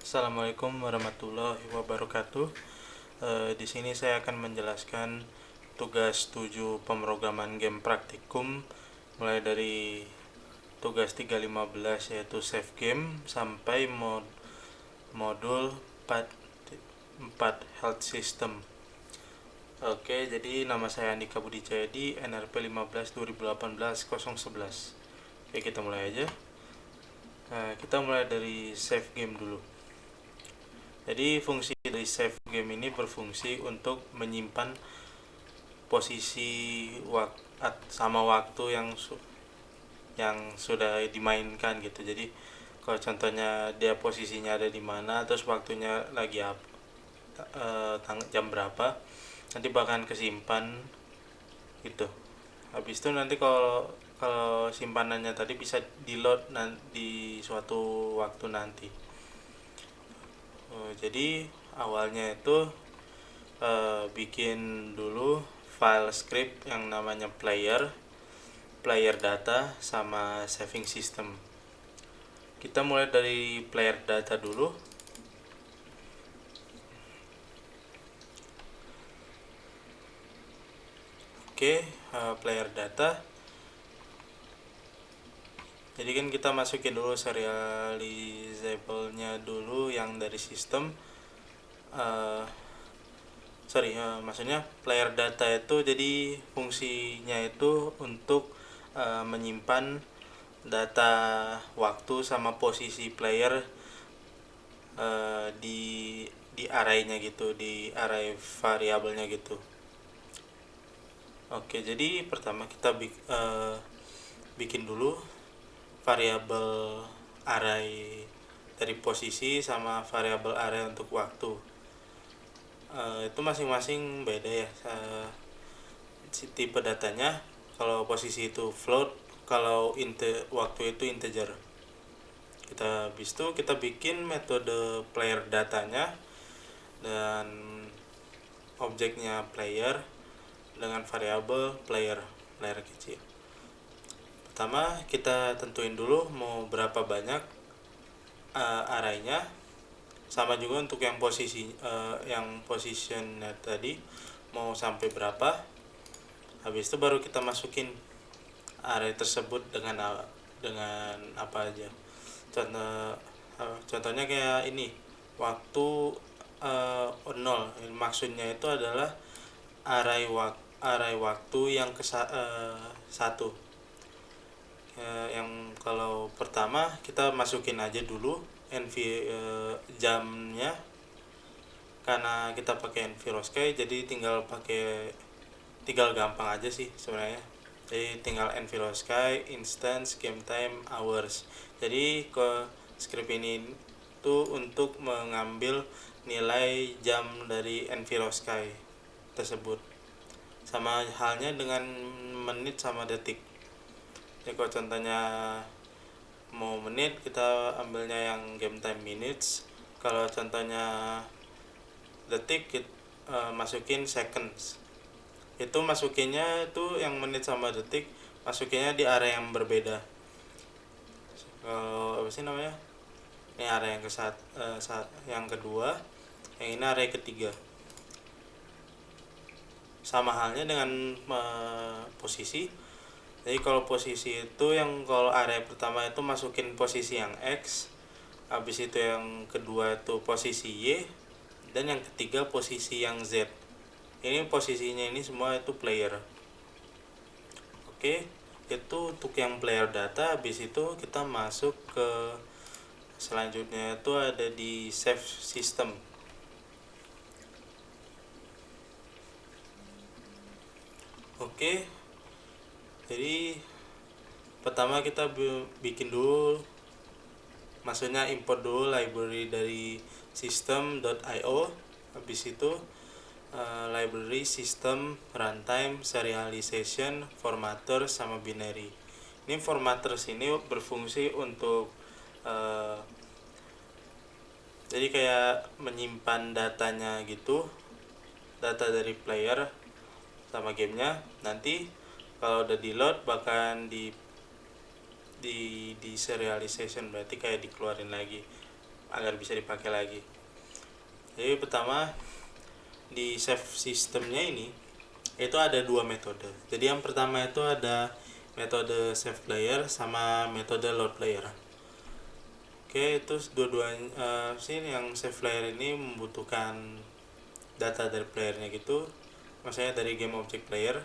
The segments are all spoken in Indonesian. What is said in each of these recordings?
Assalamualaikum warahmatullahi wabarakatuh. Di sini saya akan menjelaskan tugas 7 pemrograman game praktikum mulai dari tugas 315 yaitu save game sampai modul 4 health system. Oke, jadi nama saya Andika Budi Cahyadi, NRP 15 2018 011. Oke, kita mulai aja. Kita mulai dari save game dulu. Jadi fungsi dari save game ini berfungsi untuk menyimpan posisi sama waktu yang sudah dimainkan gitu. Jadi kalau contohnya dia posisinya ada di mana, terus waktunya lagi jam berapa, nanti bahkan kesimpan gitu. Habis itu nanti kalau simpanannya tadi bisa di load di suatu waktu nanti. Jadi awalnya itu bikin dulu file script yang namanya player data sama saving system. Kita mulai dari player data dulu. Oke, player data. Jadi kan kita masukin dulu serializable-nya dulu yang dari sistem. Maksudnya player data itu jadi fungsinya itu untuk menyimpan data waktu sama posisi player di array-nya gitu, di array variabelnya gitu. Oke, jadi pertama kita bikin dulu variabel array dari posisi sama variabel array untuk waktu. Itu masing-masing beda ya tipe datanya. Kalau posisi itu float, kalau waktu itu integer. Habis itu kita bikin metode player datanya dan objeknya player dengan variabel player kecil. Pertama kita tentuin dulu mau berapa banyak arraynya, sama juga untuk yang positionnya tadi mau sampai berapa. Habis itu baru kita masukin array tersebut dengan apa aja. Contohnya kayak ini, waktu 0. Maksudnya itu adalah array waktu yang ke 1. Yang kalau pertama kita masukin aja dulu jamnya, karena kita pakai nViroSky jadi tinggal gampang aja sih sebenarnya. Jadi tinggal nViroSky instance game time hours. Jadi ke script ini tuh untuk mengambil nilai jam dari nViroSky tersebut, sama halnya dengan menit sama detik. Jadi kalau contohnya mau menit, kita ambilnya yang game time minutes. Kalau contohnya detik, kita masukin seconds. Itu masukinnya itu yang menit sama detik, masukinnya di area yang berbeda. Apa sih namanya? Ini area yang kedua, yang ini area ketiga. Sama halnya dengan posisi. Jadi kalau posisi itu yang kalau area pertama itu masukin posisi yang X, habis itu yang kedua itu posisi Y, dan yang ketiga posisi yang Z. Ini posisinya ini semua itu player. Oke, itu untuk yang player data. Habis itu kita masuk ke selanjutnya itu ada di save system. Oke, jadi pertama kita bikin dulu, maksudnya import dulu library dari system.io. Habis itu library system runtime serialization formatter sama binary. Ini formatters ini berfungsi untuk jadi kayak menyimpan datanya gitu, data dari player sama gamenya. Nanti kalau udah di load bahkan di serialization, berarti kayak dikeluarin lagi. agar bisa dipakai lagi. Jadi pertama, di save sistemnya ini itu ada dua metode. Jadi yang pertama itu ada metode save player sama metode load player. Oke, itu dua-duanya sih yang save player ini membutuhkan data dari playernya gitu, maksudnya dari game object player.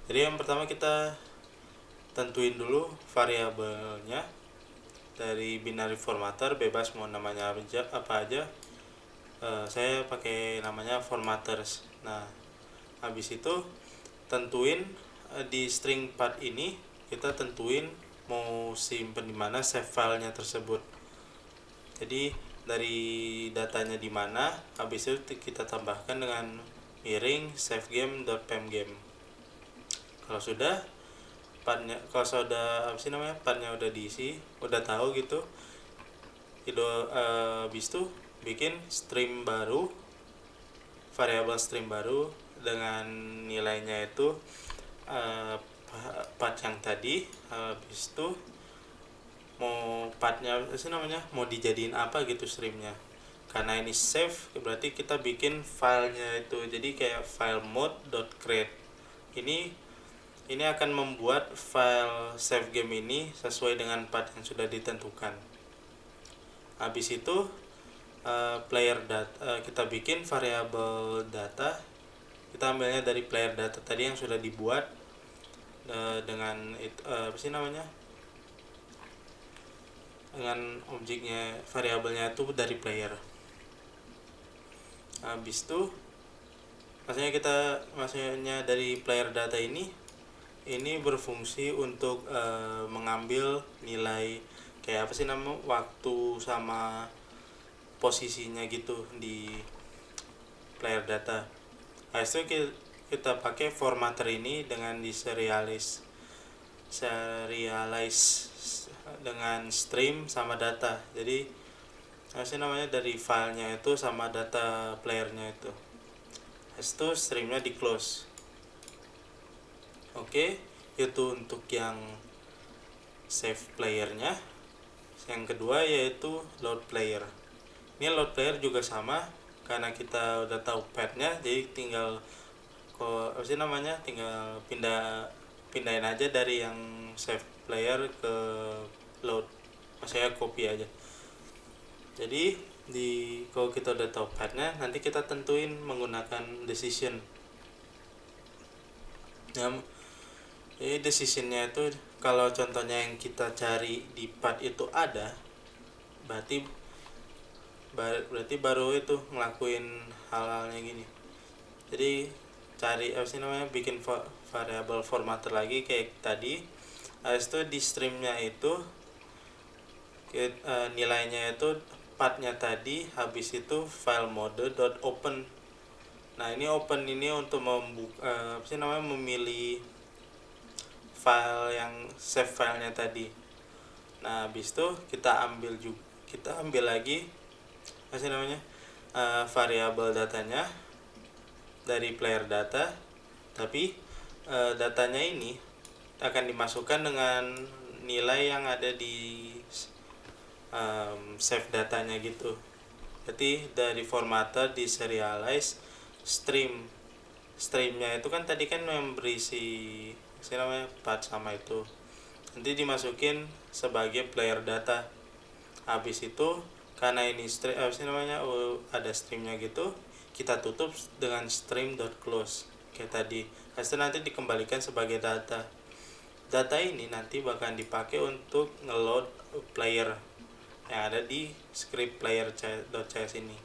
Jadi yang pertama kita tentuin dulu variabelnya dari binary formatter, bebas mau namanya apa aja. Saya pakai namanya formatters. Nah, habis itu tentuin di string path ini kita tentuin mau simpen di mana save filenya tersebut. Jadi dari datanya di mana, habis itu kita tambahkan dengan miring savegame.pemgame. Kalau sudah pathnya udah diisi, udah tahu gitu, habis itu bikin stream baru, variabel stream baru dengan nilainya itu path yang tadi. Habis itu mau dijadiin apa gitu streamnya, karena ini save berarti kita bikin filenya itu jadi kayak file mode.create. Ini akan membuat file save game ini sesuai dengan path yang sudah ditentukan. Habis itu kita bikin variabel data, kita ambilnya dari player data tadi yang sudah dibuat dengan dengan objeknya, variabelnya itu dari player. Habis itu maksudnya dari player data ini berfungsi untuk mengambil nilai kayak waktu sama posisinya gitu di player data. Habis itu kita pakai formatter ini dengan serialize dengan stream sama data. Jadi dari filenya itu sama data playernya itu. Habis itu streamnya di close. Oke, itu untuk yang save playernya. Yang kedua yaitu load player. Ini load player juga sama, karena kita udah tahu pathnya, jadi tinggal tinggal pindahin aja dari yang save player ke load, maksudnya copy aja. Jadi kalau kita udah tahu pathnya, nanti kita tentuin menggunakan decision. Jadi decisionnya itu kalau contohnya yang kita cari di path itu ada, berarti baru itu ngelakuin hal-halnya gini. Jadi cari bikin variabel formatter lagi kayak tadi. Habis itu di streamnya itu nilainya itu pathnya tadi, habis itu file mode.open. Nah, ini open ini untuk memilih file yang save filenya tadi. Nah, habis itu kita ambil lagi variabel datanya dari player data, tapi datanya ini akan dimasukkan dengan nilai yang ada di save datanya gitu. Jadi dari formatter di serialize streamnya itu kan tadi kan yang berisi path sama itu, nanti dimasukin sebagai player data. Habis itu karena ini ada streamnya gitu, kita tutup dengan stream.close kayak tadi. Habis itu nanti dikembalikan sebagai data. Data ini nanti bakal dipakai untuk ngeload player yang ada di script player.cs ini.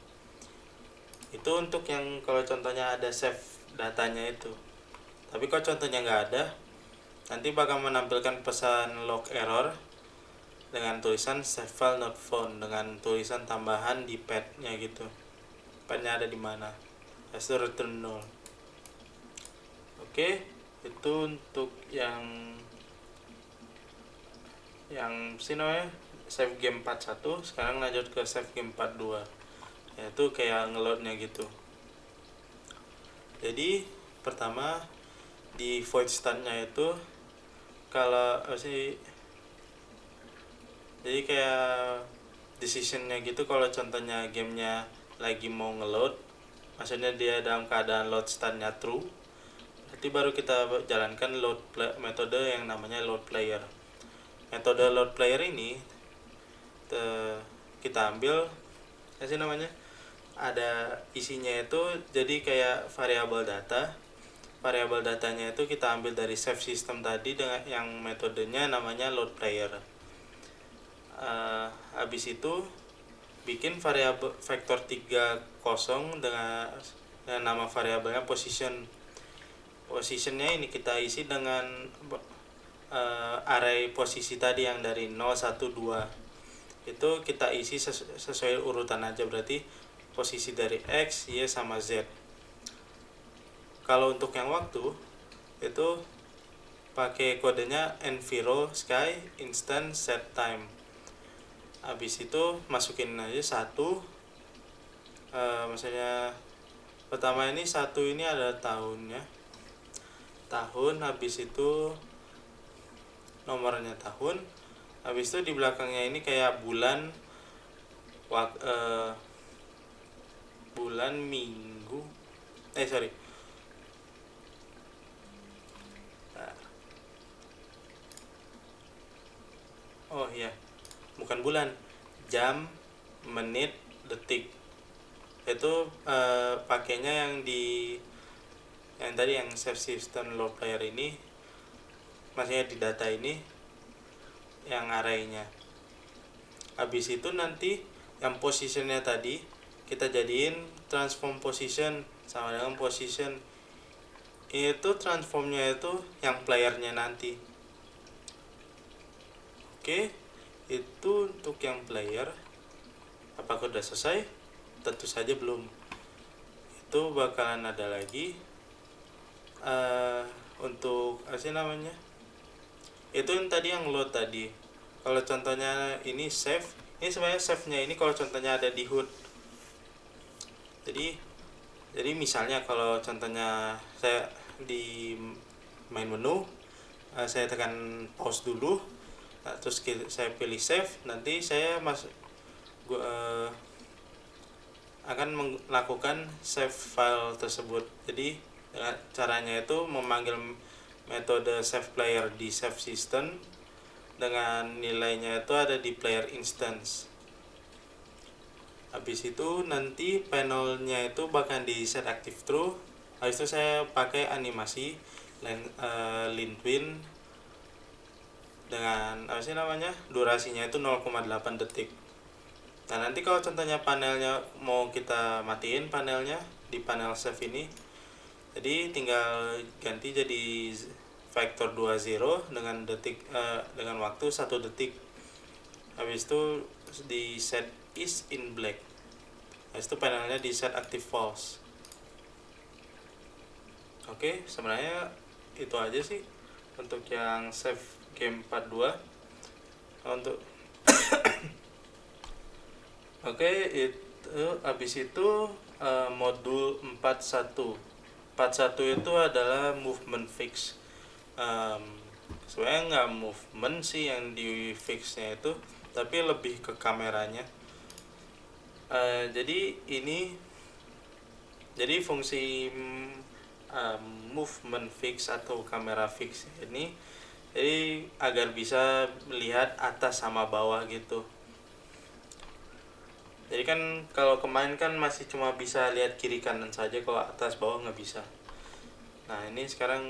Itu untuk yang kalau contohnya ada save datanya itu. Tapi kalau contohnya nggak ada, nanti bakal menampilkan pesan log error dengan tulisan save file not found, dengan tulisan tambahan di path-nya gitu. Path-nya ada di mana? Hasil return 0. Oke, itu untuk yang save game part 1. Sekarang lanjut ke save game part 2, yaitu kayak ngeloadnya gitu. Jadi pertama di void startnya itu jadi kayak di positionnya gitu. Kalau contohnya gamenya lagi mau ngeload, maksudnya dia dalam keadaan load startnya true, nanti baru kita jalankan metode yang namanya load player. Metode load player ini kita ambil namanya, ada isinya itu jadi kayak variabel data. Variabel datanya itu kita ambil dari save system tadi dengan yang metodenya namanya load player. Habis itu bikin variabel vektor 30 dengan nama variabelnya position. Positionnya ini kita isi dengan array posisi tadi yang dari 0, 1, 2. Itu kita isi sesuai urutan aja, berarti posisi dari X, Y, sama Z. Kalau untuk yang waktu itu pakai kodenya enviro sky instant set time. Habis itu masukin aja satu, maksudnya pertama ini satu ini ada tahunnya, tahun, habis itu nomornya tahun, habis itu di belakangnya ini kayak bulan, bulan, minggu, oh iya, bukan bulan, jam, menit, detik. Itu pakainya yang tadi yang save system load player ini, maksudnya di data ini yang arraynya. Habis itu nanti yang positionnya tadi kita jadiin transform position sama dengan position. Itu transformnya itu yang playernya nanti. Oke, itu untuk yang player. Apakah udah selesai? Tentu saja belum. Itu bakalan ada lagi untuk namanya, itu yang tadi yang load tadi. Kalau contohnya ini save, ini sebenarnya save-nya ini kalau contohnya ada di HUD. Jadi misalnya kalau contohnya saya di main menu, saya tekan pause dulu, terus saya pilih save, nanti saya akan melakukan save file tersebut. Jadi caranya itu memanggil metode save player di save system dengan nilainya itu ada di player instance. Habis itu nanti panelnya itu bahkan di set active true. Habis itu saya pakai animasi line twin dengan durasinya itu 0,8 detik. Nah nanti kalau contohnya panelnya mau kita matiin panelnya di panel save ini, jadi tinggal ganti jadi vektor 20 dengan dengan waktu 1 detik. Habis itu di set is in black. Habis itu panelnya di set active false. Oke, sebenarnya itu aja sih untuk yang save game part 2. Untuk oke, itu habis itu modul 41. Part 1 itu adalah movement fix. Sebenarnya nggak movement sih yang di fixnya itu, tapi lebih ke kameranya. Jadi fungsi movement fix atau kamera fix ini jadi agar bisa melihat atas sama bawah gitu. Jadi kan kalau kemarin kan masih cuma bisa lihat kiri kanan saja, kalau atas bawah nggak bisa. Nah ini sekarang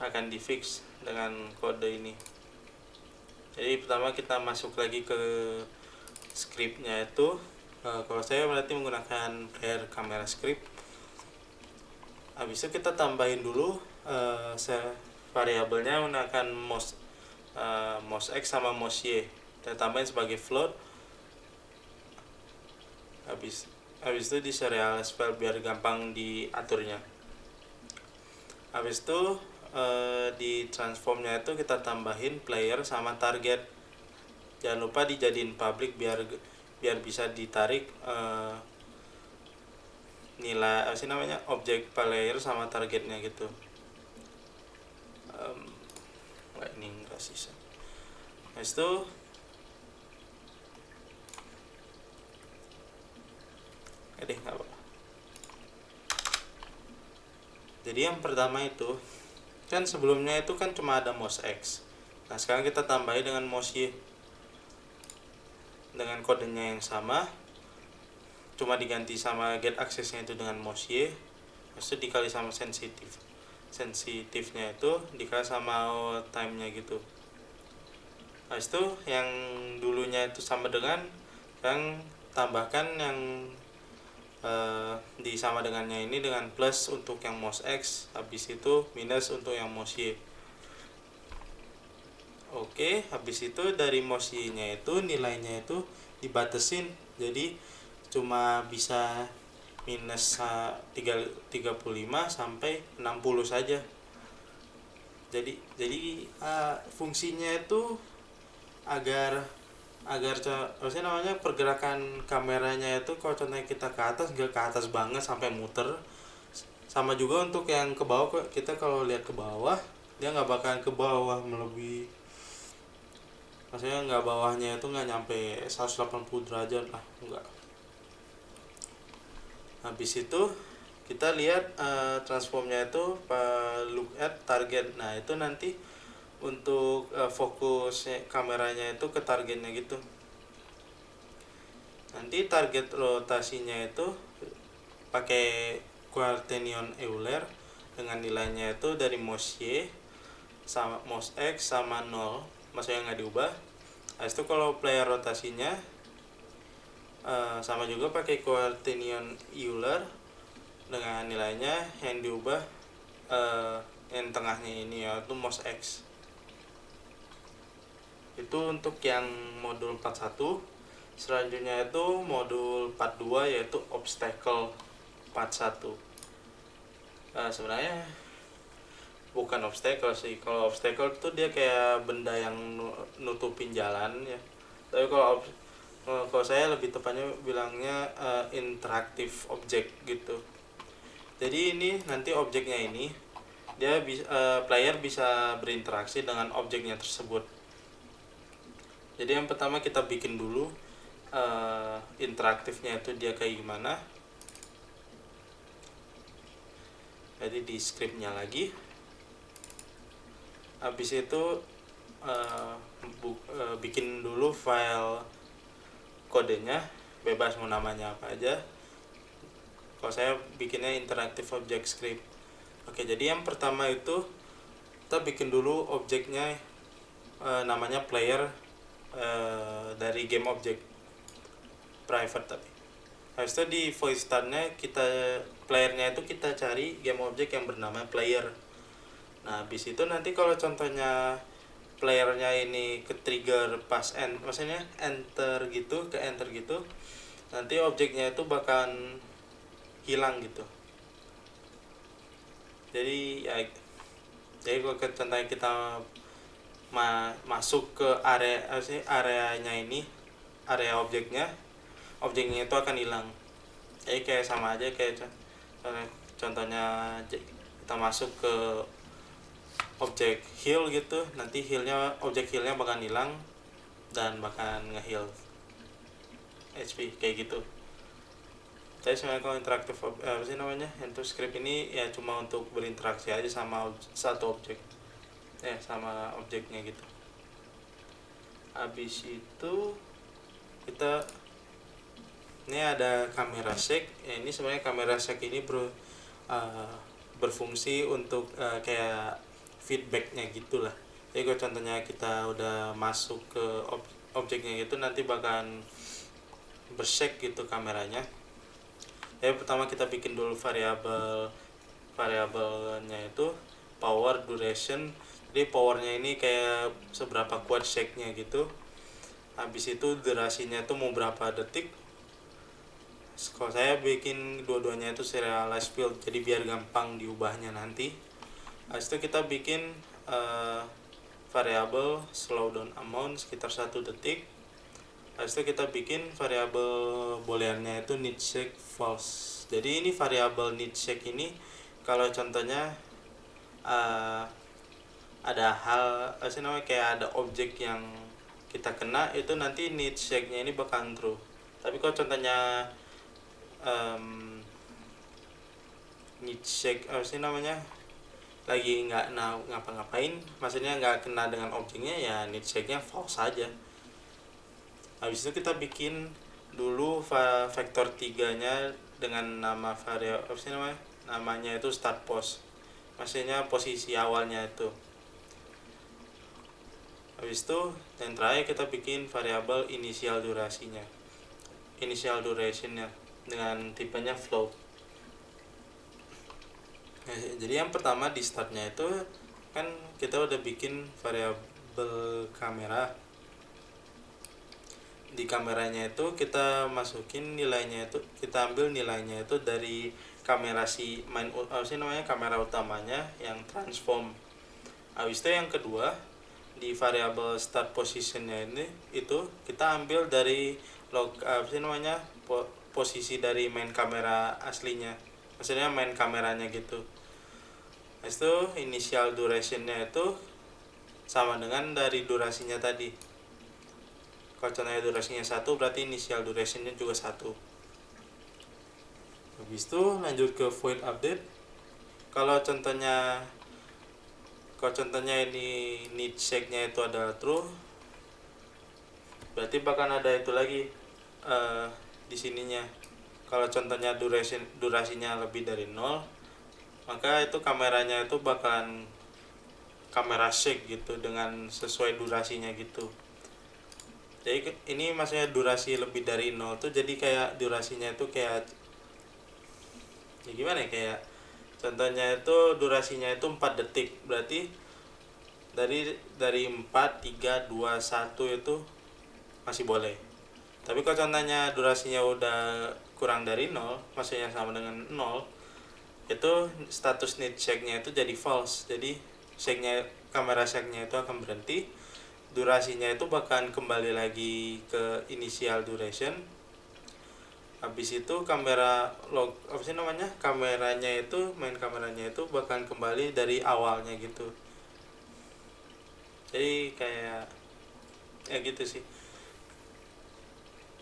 akan di fix dengan kode ini. Jadi pertama kita masuk lagi ke scriptnya itu. Kalau saya berarti menggunakan player kamera script. Habis itu kita tambahin dulu variabelnya menggunakan mouse X sama mouse Y. Kita tambahin sebagai float. Habis itu di serialize file biar gampang diaturnya. Habis itu di transformnya itu kita tambahin player sama target. Jangan lupa dijadiin public biar bisa ditarik nilai objek player sama targetnya gitu. Ini enggak sisa. Habis itu nggak apa. Jadi yang pertama itu kan sebelumnya itu kan cuma ada mouse X. Nah sekarang kita tambahin dengan mouse Y dengan kodenya yang sama, cuma diganti sama get accessnya itu dengan mouse Y, itu dikali sama sensitifnya itu dikali sama time-nya gitu. Nah itu yang dulunya itu sama dengan yang tambahkan yang disama dengannya ini dengan plus untuk yang mouse X, habis itu minus untuk yang mouse Y. Oke, habis itu dari mouse Y nya itu nilainya itu dibatasin, jadi cuma bisa minus 35 sampai 60 saja. Jadi fungsinya itu agar maksudnya namanya pergerakan kameranya itu kalau contohnya kita ke atas nggak ke atas banget sampai muter. Sama juga untuk yang ke bawah, kita kalau lihat ke bawah dia nggak bakalan ke bawah melebihi, maksudnya nggak bawahnya itu nggak nyampe 180 derajat lah, enggak. Habis itu kita lihat transformnya itu look at target. Nah itu nanti untuk fokus kameranya itu ke targetnya gitu. Nanti target rotasinya itu pakai quaternion Euler dengan nilainya itu dari mouse Y sama mouse X sama 0, maksudnya nggak diubah. Habis itu kalau player rotasinya sama juga pakai quaternion Euler dengan nilainya yang diubah yang tengahnya ini yaitu mouse X. Itu untuk yang modul 41. Selanjutnya itu modul 42 yaitu obstacle 41. Sebenarnya bukan obstacle sih. Kalau obstacle itu dia kayak benda yang nutupin jalan ya. Tapi kalau saya lebih tepatnya bilangnya interaktif object gitu. Jadi ini nanti objeknya ini dia player bisa berinteraksi dengan objeknya tersebut. Jadi yang pertama kita bikin dulu interaktifnya itu dia kayak gimana. Jadi di scriptnya lagi. Habis itu bikin dulu file kodenya, bebas mau namanya apa aja. Kalau saya bikinnya interactive object script. Oke, jadi yang pertama itu kita bikin dulu objeknya namanya player dari game object private tadi. Habis itu di void startnya playernya itu kita cari game object yang bernama player. Nah habis itu nanti kalau contohnya playernya ini ke trigger pas maksudnya enter gitu, nanti objeknya itu bakalan hilang gitu. Jadi kalau contohnya kita masuk ke areanya ini, area objeknya itu akan hilang. Jadi kayak sama aja kayak contohnya kita masuk ke objek heal gitu, nanti objek healnya bakalan hilang dan bakalan nge-heal HP kayak gitu. Tapi sebenarnya kalau interaktif apa sih namanya untuk script ini ya cuma untuk berinteraksi aja sama satu objek, sama objeknya gitu. Habis itu kita ini ada kamera shake. Ini sebenarnya kamera shake ini berfungsi untuk kayak feedbacknya gitulah. Jadi kalau contohnya kita udah masuk ke objeknya gitu, nanti bakalan bershake gitu kameranya. Jadi pertama kita bikin dulu variabelnya itu power duration. Jadi powernya ini kayak seberapa kuat shake-nya gitu. Habis itu durasinya itu mau berapa detik. Kalau saya bikin dua-duanya itu serialized field, jadi biar gampang diubahnya nanti. Habis itu kita bikin variabel slowdown amount sekitar 1 detik. Habis itu kita bikin variabel booleannya itu need shake false. Jadi ini variabel need shake ini kalau contohnya ada hal namanya kayak ada objek yang kita kena, itu nanti need shake-nya ini bakalan true. Tapi kalau contohnya need check apa sih namanya, lagi nggak ngapa-ngapain, maksudnya nggak kena dengan objeknya, ya need checknya false saja. Habis itu kita bikin dulu vektor 3-nya dengan nama variabel apa sih namanya itu start pos, maksudnya posisi awalnya itu. Habis itu yang terakhir kita bikin variabel initial durationnya dengan tipenya float. Jadi yang pertama di startnya itu kan kita udah bikin variabel kamera. Di kameranya itu kita masukin nilainya, itu kita ambil nilainya itu dari kamera kamera utamanya yang transform. Habis itu yang kedua di variabel start positionnya ini itu kita ambil dari posisi dari main kamera aslinya, maksudnya main kameranya gitu. Habis itu initial durationnya itu sama dengan dari durasinya tadi. Kalau contohnya durasinya 1 berarti initial durationnya juga 1. Habis itu lanjut ke void update. Kalau contohnya ini need check-nya itu adalah true, berarti bakal ada itu lagi di sininya. Kalau contohnya durasinya lebih dari 0, maka itu kameranya itu bakalan kamera shake gitu dengan sesuai durasinya gitu. Jadi ini maksudnya durasi lebih dari 0 tuh, jadi kayak durasinya itu kayak ya gimana ya, kayak contohnya itu durasinya itu 4 detik, berarti dari 4, 3, 2, 1 itu masih boleh. Tapi kalau contohnya durasinya udah kurang dari 0, maksudnya sama dengan 0, itu status need check-nya itu jadi false. Jadi kamera check-nya itu akan berhenti, durasinya itu bahkan kembali lagi ke initial duration. Habis itu kameranya itu main kameranya itu bahkan kembali dari awalnya gitu. Jadi kayak ya gitu sih.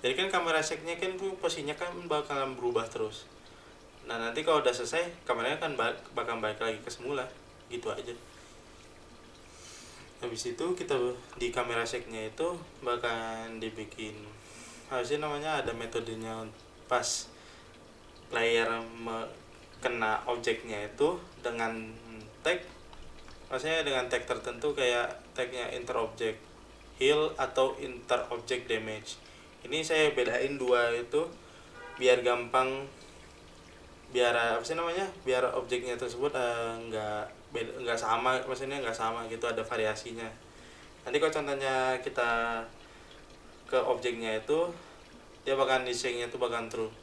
Jadi kan kamera check-nya kan posisinya kan bakalan berubah terus. Nah nanti kalau udah selesai kameranya kan bakal balik lagi ke semula, gitu aja. Habis itu kita di kamera check-nya itu bakalan dibikin harusnya namanya ada metodenya pas player kena objeknya itu dengan tag, maksudnya dengan tag tertentu kayak tagnya interobject heal atau interobject damage. Ini saya bedain dua itu biar gampang, biar objeknya tersebut nggak sama, maksudnya nggak sama gitu, ada variasinya. Nanti kalau contohnya kita ke objeknya itu dia bakal disingnya itu bakal true,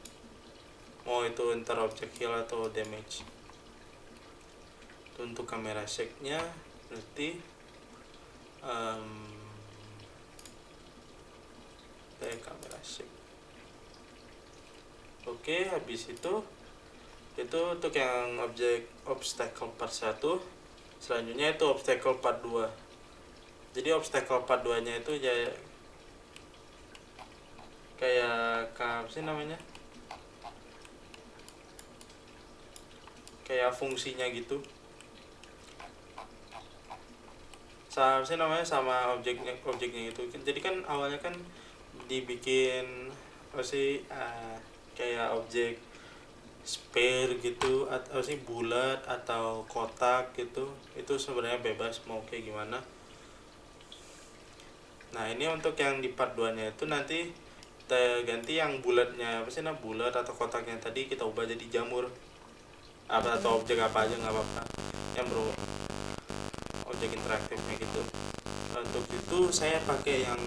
mau itu interobject heal atau damage. Itu untuk kamera shake-nya berarti kamera shake. Oke, habis itu untuk yang obstacle part 1. Selanjutnya itu obstacle part 2. Jadi obstacle part 2 nya itu ya kayak apa sih namanya, kayak fungsinya gitu, sama objeknya itu. Jadi kan awalnya kan dibikin kayak objek sphere gitu, atau bulat atau kotak gitu. Itu sebenarnya bebas mau kayak gimana. Nah ini untuk yang di part 2 nya itu nanti kita ganti yang bulatnya bulat atau kotaknya tadi kita ubah jadi jamur atau objek apa aja nggak apa-apa yang objek interaktifnya gitu. Untuk itu saya pakai yang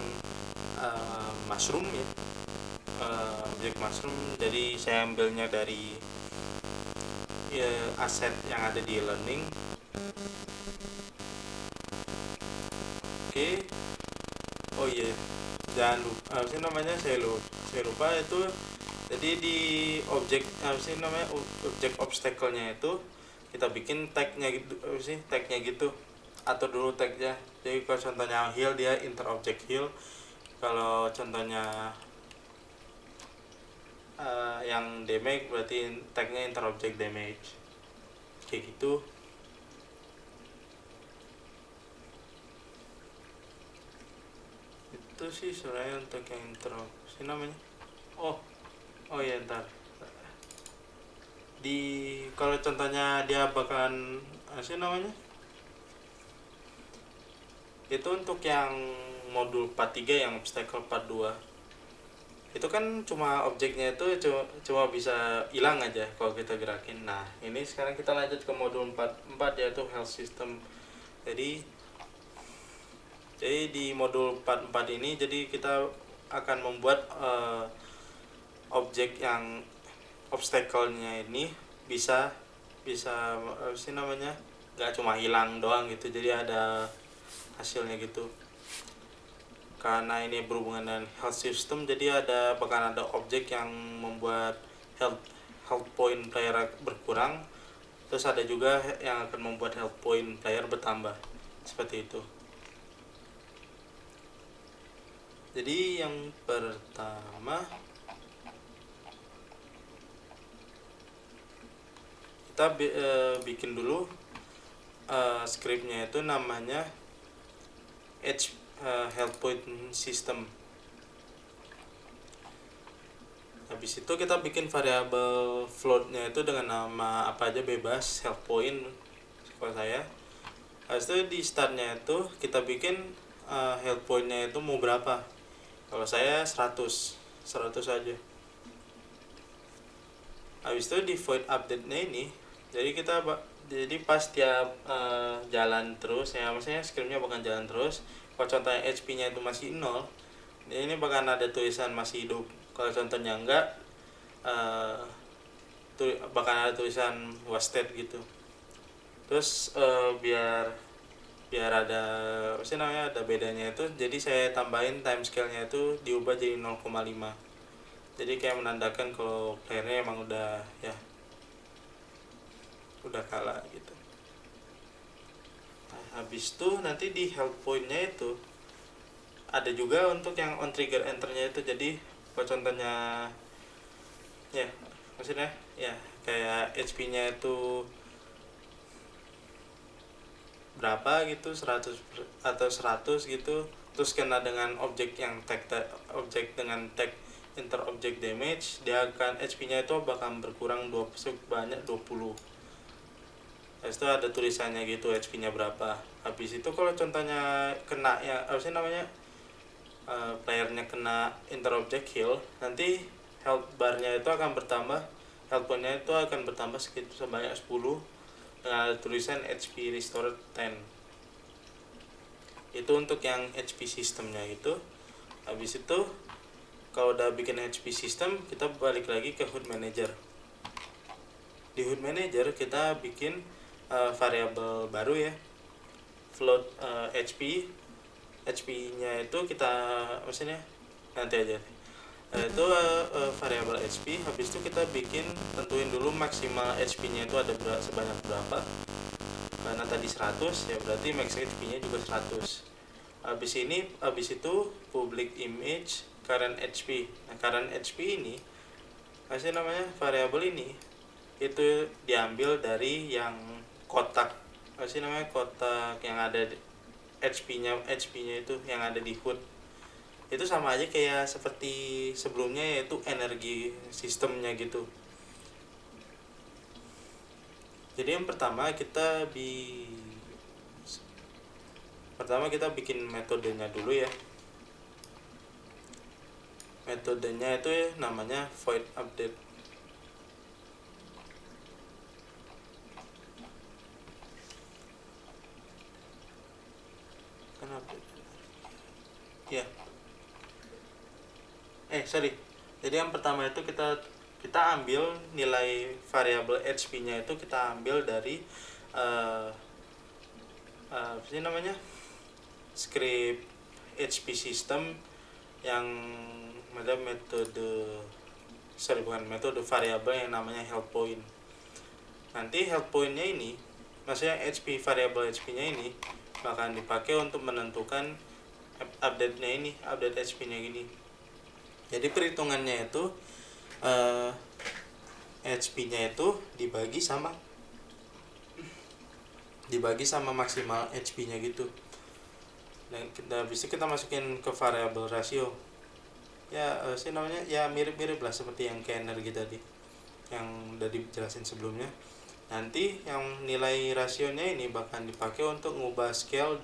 mushroom ya, objek mushroom. Jadi saya ambilnya dari aset yang ada di learning. Oke. Oh iya, jangan lupa saya lupa itu. Jadi di objek objek obstacle-nya itu kita bikin tag-nya gitu, atur dulu tag-nya. Jadi kalau contohnya heal, dia interobject heal. Kalau contohnya yang damage berarti tagnya interobject damage kayak gitu. Itu sih sebenarnya untuk yang intro sih namanya. Oh ya, ntar di kalau contohnya dia bakalan sih namanya itu untuk yang modul part 3 yang obstacle part 2 itu kan cuma objeknya itu cuma bisa hilang aja kalau kita gerakin. Nah ini sekarang kita lanjut ke modul 4 yaitu health system. Jadi di modul 4 ini jadi kita akan membuat objek yang obstacle-nya ini bisa apa sih namanya nggak cuma hilang doang gitu, jadi ada hasilnya gitu. Karena ini berhubungan dengan health system, jadi bahkan ada objek yang membuat health point player berkurang, terus ada juga yang akan membuat health point player bertambah, seperti itu. Jadi yang pertama kita bikin dulu scriptnya itu namanya health point system. Habis itu kita bikin variabel floatnya itu dengan nama apa aja bebas, health point kalau saya. Habis itu di startnya itu kita bikin health pointnya itu mau berapa. Kalau saya 100 aja. Habis itu di void update-nya ini, jadi pas tiap jalan terus ya, maksudnya scriptnya bakal jalan terus. Kalau contohnya HP-nya itu masih 0, ini bakal ada tulisan masih hidup. Kalau contohnya enggak, bakal ada tulisan wasted gitu. Terus biar ada ada bedanya itu, jadi saya tambahin time scale-nya itu diubah jadi 0,5. Jadi kayak menandakan kalau playernya emang udah kalah gitu. Nah, habis itu nanti di health point-nya itu ada juga untuk yang on trigger enter-nya itu. Jadi kalau contohnya kayak HP-nya itu berapa gitu, 100 atau 100 gitu, terus kena dengan objek yang objek dengan tag interobject damage, dia akan HP-nya itu bakal berkurang sebanyak 20. Habis itu ada tulisannya gitu HP-nya berapa. Habis itu kalau contohnya kena playernya kena interobject heal, nanti health bar-nya itu akan bertambah, health point-nya itu akan bertambah sekitar sebanyak 10 dengan tulisan HP Restore 10. Itu untuk yang HP sistemnya itu. Habis itu kalau udah bikin HP system, kita balik lagi ke HUD manager. Di HUD manager kita bikin variabel baru ya, float HP-nya itu kita nanti aja. Itu variabel HP. Habis itu kita tentuin dulu maksimal HP-nya itu ada sebanyak berapa. Karena tadi 100 ya, berarti max HP-nya juga 100. Habis itu public image current HP. Nah, current HP ini variabel ini itu diambil dari yang kotak kotak yang ada HP-nya itu yang ada di HUD. Itu sama aja kayak seperti sebelumnya, yaitu energi sistemnya gitu. Jadi yang pertama kita bikin metodenya dulu ya. Metodenya itu namanya void update. Ya. Jadi yang pertama itu kita ambil nilai variabel HP-nya itu kita ambil dari script HP system yang ada metode variabel yang namanya health point. Nanti health point-nya ini, maksudnya variabel HP-nya ini bakal dipakai untuk menentukan update HP-nya gini. Jadi perhitungannya itu HP-nya itu dibagi sama maksimal HP-nya gitu. Dan habis itu kita masukin ke variabel rasio. Ya sih namanya ya mirip-mirip lah seperti yang ke energi tadi yang udah dijelasin sebelumnya. Nanti yang nilai rasionya ini bahkan dipakai untuk ngubah scale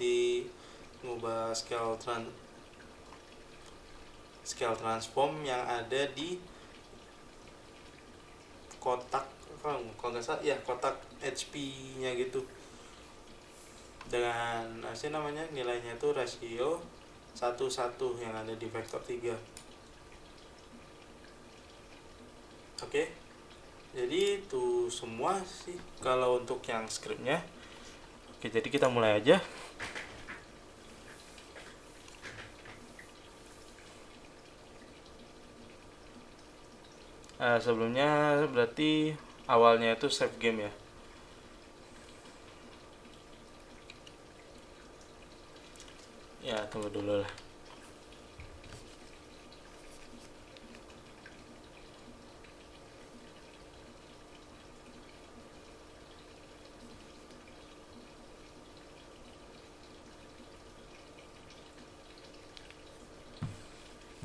scale transform yang ada di kotak, kalau nggak salah ya kotak HP-nya gitu, dengan namanya nilainya itu rasio 1:1 yang ada di vektor 3. Oke. Jadi itu semua sih kalau untuk yang scriptnya. Oke, jadi kita mulai aja. Sebelumnya berarti awalnya itu save game ya. Ya, tunggu dulu lah.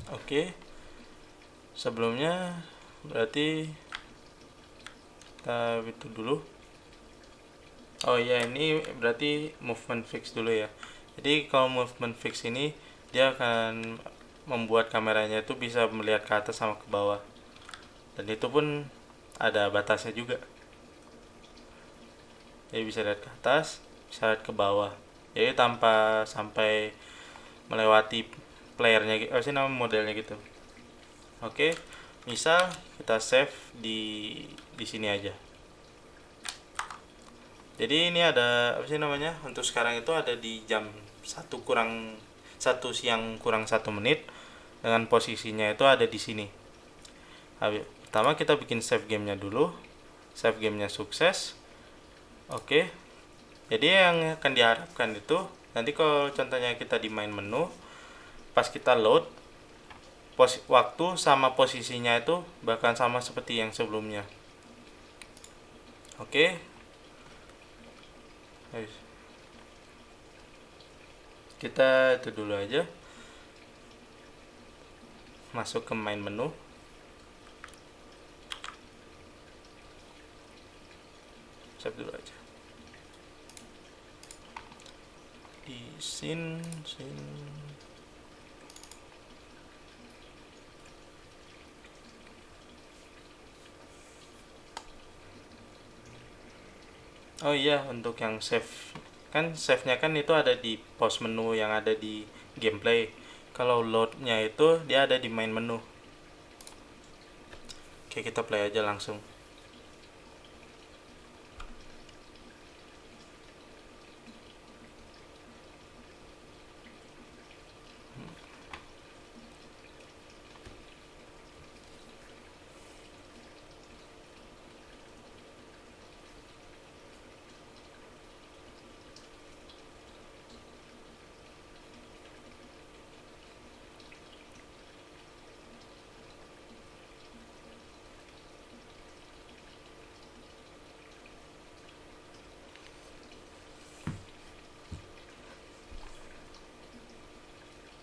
Oke. Sebelumnya berarti kita itu dulu. Oh iya, ini berarti movement fix dulu ya. Jadi kalau movement fix ini dia akan membuat kameranya itu bisa melihat ke atas sama ke bawah. Dan itu pun ada batasnya juga. Jadi bisa lihat ke atas, bisa lihat ke bawah. Jadi tanpa sampai melewati playernya, nama modelnya gitu. Oke, misal kita save di sini aja. Jadi ini ada namanya untuk sekarang itu ada di jam 1 siang kurang 1 menit, dengan posisinya itu ada di sini. Pertama kita bikin save gamenya dulu. Save gamenya sukses. Oke. Jadi yang akan diharapkan itu nanti kalau contohnya kita di main menu, pas kita load, waktu sama posisinya itu bahkan sama seperti yang sebelumnya. Oke. Kita itu dulu aja, masuk ke main menu. Save dulu aja di scene. Oh iya, untuk yang save kan save-nya kan itu ada di pause menu yang ada di gameplay. Kalau load-nya itu dia ada di main menu. Oke, kita play aja langsung.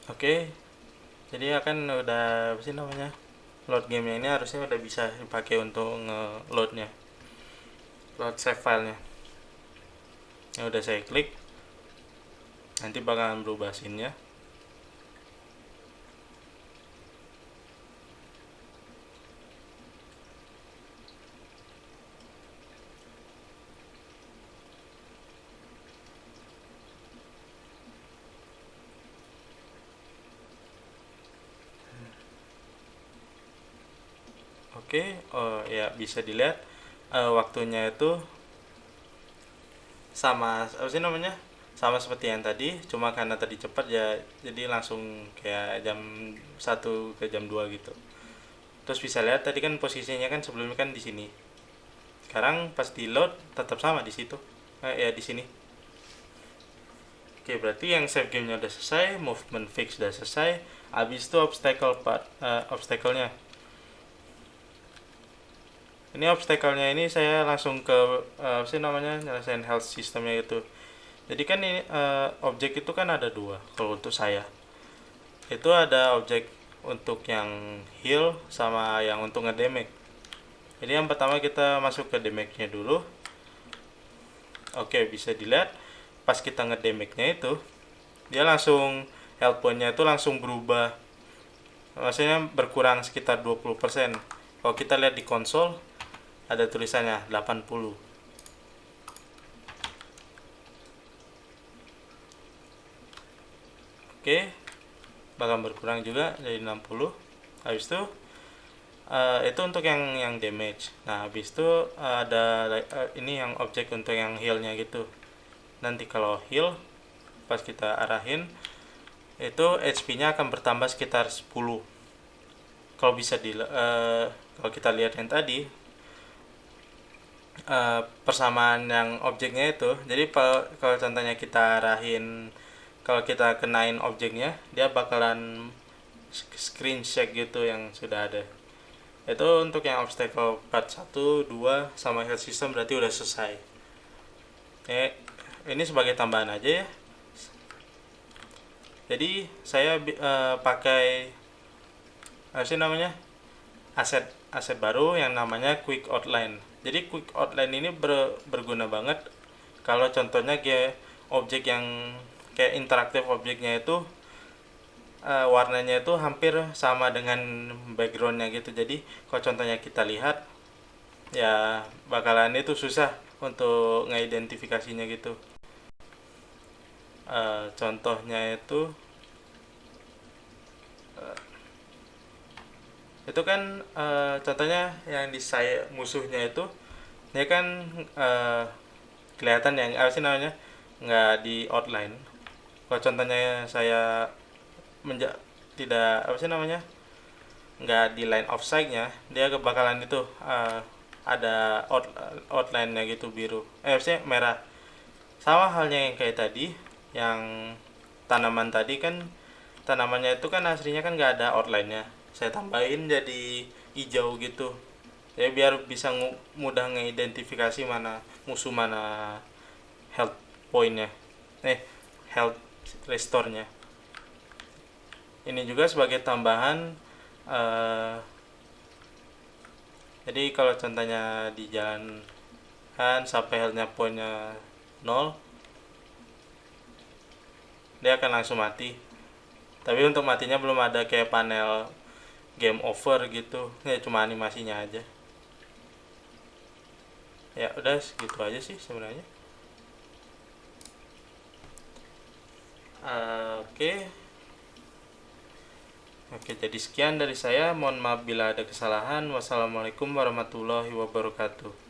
Oke, jadi akan udah namanya load gamenya ini harusnya udah bisa dipakai untuk nge-loadnya, load save filenya. Ya udah saya klik, nanti bakalan berubah scene-nya. Oke, oh ya bisa dilihat waktunya itu sama namanya sama seperti yang tadi, cuma karena tadi cepat ya jadi langsung kayak jam 1 ke jam 2 gitu. Terus bisa lihat tadi kan posisinya kan sebelumnya kan di sini. Sekarang pas di load tetap sama di situ. Ya di sini. Oke, berarti yang save gamenya udah selesai, movement fix udah selesai. Habis itu obstacle-nya. Ini obstacle-nya ini saya langsung ke apa sih namanya, nyelesain health systemnya itu. Jadi kan ini objek itu kan ada dua kalau untuk saya. Itu ada objek untuk yang heal sama yang untuk ngedamage. Jadi yang pertama kita masuk ke damage-nya dulu. Oke, bisa dilihat pas kita ngedamage-nya itu dia langsung health point-nya itu langsung berubah. Maksudnya berkurang sekitar 20%. Kalau kita lihat di konsol ada tulisannya 80. Oke, bakal berkurang juga jadi 60. Habis itu untuk yang damage. Nah, habis itu ada ini yang objek untuk yang heal-nya gitu. Nanti kalau heal pas kita arahin itu HP-nya akan bertambah sekitar 10. Kalau bisa kalau kita lihat yang tadi persamaan yang objeknya itu, jadi kalau contohnya kita arahin, kalau kita kenain objeknya dia bakalan screen shake gitu yang sudah ada. Itu untuk yang obstacle part 1, 2 sama health system berarti udah selesai. Ini sebagai tambahan aja ya. Jadi saya pakai apa sih namanya, aset baru yang namanya quick outline. Jadi quick outline ini berguna banget kalau contohnya objek yang kayak interaktif, objeknya itu warnanya itu hampir sama dengan backgroundnya gitu. Jadi kalau contohnya kita lihat ya bakalan itu susah untuk ngidentifikasinya gitu. Contohnya itu kan contohnya yang di saya musuhnya itu dia kan kelihatan yang apa sih namanya, nggak di outline. Kalau contohnya saya tidak apa sih namanya, nggak di line of sight-nya, dia bakalan itu ada outline-nya gitu biru, maksudnya merah. Sama halnya yang kayak tadi, yang tanaman tadi kan, tanamannya itu kan aslinya kan nggak ada outline-nya, saya tambahin jadi hijau gitu. Jadi biar bisa mudah ngidentifikasi mana musuh, mana health point-nya, health restore-nya. Ini juga sebagai tambahan. Jadi kalau contohnya di jalan kan sampai health-nya poinnya 0, dia akan langsung mati. Tapi untuk matinya belum ada kayak panel game over gitu, ya cuma animasinya aja. Ya udah segitu aja sih sebenarnya. Oke, jadi sekian dari saya. Mohon maaf bila ada kesalahan. Wassalamualaikum warahmatullahi wabarakatuh.